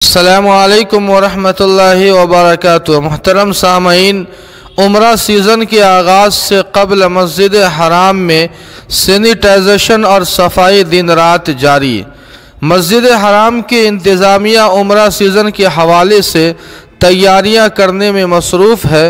अस्सलामुअलैकुम वरहमतुल्लाहि वबरकातुहू। मुहतरम सामईन, उम्रा सीज़न के आगाज़ से क़ब्ल मस्जिद हराम में सैनिटाइजेशन और सफाई दिन रात जारी। मस्जिद हराम की इंतज़ामिया उम्रा सीज़न के हवाले से तैयारियां करने में मसरूफ़ है।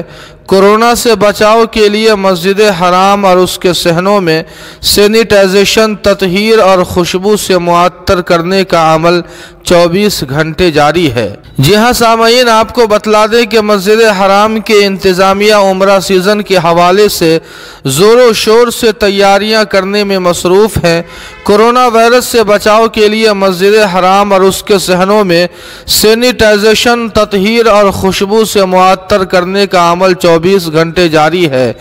कोरोना से बचाव के लिए मस्जिद हराम और उसके सहनों में सैनिटाइजेशन, ततहीर और खुशबू से मुअत्तर करने का अमल 24 घंटे जारी है। जी हाँ सामईन, आपको बतला दें कि मस्जिद हराम के इंतज़ामिया उम्रा सीज़न के हवाले से ज़ोर शोर से तैयारियां करने में मसरूफ़ हैं। कोरोना वायरस से बचाव के लिए मस्जिद हराम और उसके सहनों में सैनिटाइजेशन, ततहीर और खुशबू से मुअत्तर करने का अमल 24 घंटे जारी है।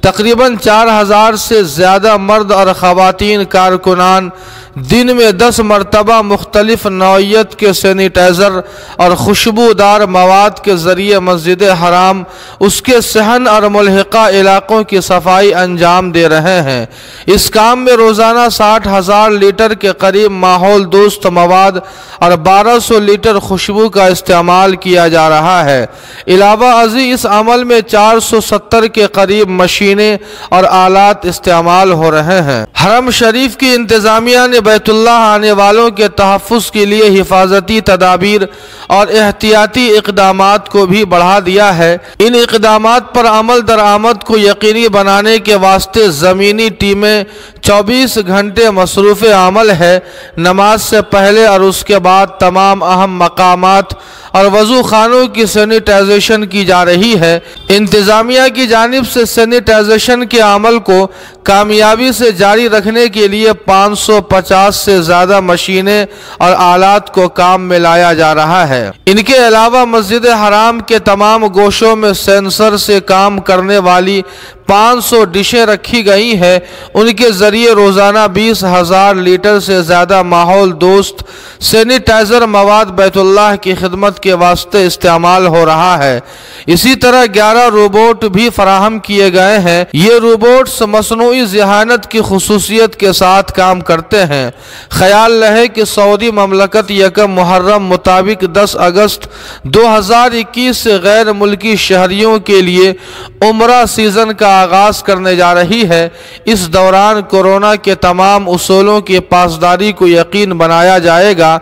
तकरीबन 4000 से ज़्यादा मर्द और ख़वातीन कारकुनान दिन में 10 मरतबा मुख्तलिफ नौइयत के सैनिटाइज़र और खुशबूदार मवाद के ज़रिए मस्जिद हराम, उसके सहन और मुल्हिका इलाक़ों की सफाई अंजाम दे रहे हैं। इस काम में रोज़ाना 60,000 लीटर के करीब माहौल दोस्त मवाद और 1200 लीटर खुशबू का इस्तेमाल किया जा रहा है। इलावा अज़ी इस अमल में 470 के करीब मशीनें और आलात इस्तेमाल हो रहे हैं। हरम शरीफ की इंतज़ामिया ने बैतुल्लाह आने वालों के तहफ़्फ़ुज़ के लिए हिफाजती तदाबीर और एहतियाती इक़दामात को भी बढ़ा दिया है। इन इक़दामात पर अमल दरामद को यकीनी बनाने के वास्ते ज़मीनी टीमें 24 घंटे मसरूफ़ अमल है। नमाज से पहले और उसके बाद तमाम अहम मकामात और वज़ू खानों की सैनिटाइजेशन की जा रही है। इंतज़ामिया की जानिब से सैनिटाइजेशन के अमल को कामयाबी से जारी रखने के लिए 550 से ज़्यादा मशीनें और आलात को काम में लाया जा रहा है। इनके अलावा मस्जिद हराम के तमाम गोशों में सेंसर से काम करने वाली 500 डिशें रखी गई हैं। उनके ज़रिए रोज़ाना 20,000 लीटर से ज़्यादा माहौल दोस्त सैनिटाइज़र मवाद बैतुल्लाह की खिदमत के वास्ते इस्तेमाल हो रहा है। इसी तरह 11 रोबोट भी फराहम किए गए हैं। ये रोबोट्स मसनूई ज़हानत की खुसूसियत के साथ काम करते हैं। ख्याल रहे कि सऊदी ममलकत 1 मुहर्रम मुताबिक 10 अगस्त 2021 से गैर मुल्की शहरियों के लिए उम्रा सीज़न का आगाज़ करने जा रही है। इस दौरान कोरोना के तमाम उसूलों की पासदारी को यकीन बनाया जाएगा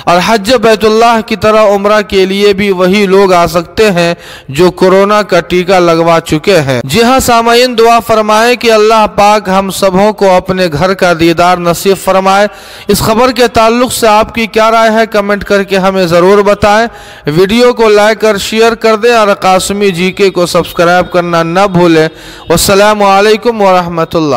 और हज बैतुल्लाह की तरह उम्रा के लिए भी वही लोग आ सकते हैं जो कोरोना का टीका लगवा चुके हैं। जी हाँ सामईन, दुआ फरमाएं कि अल्लाह पाक हम सबों को अपने घर का दीदार नसीब फरमाए। इस खबर के ताल्लुक से आपकी क्या राय है, कमेंट करके हमें ज़रूर बताएं। वीडियो को लाइक और शेयर कर दें और कासमी जीके को सब्सक्राइब करना न भूलें। वस्सलामु अलैकुम वरहमतुल्लाह।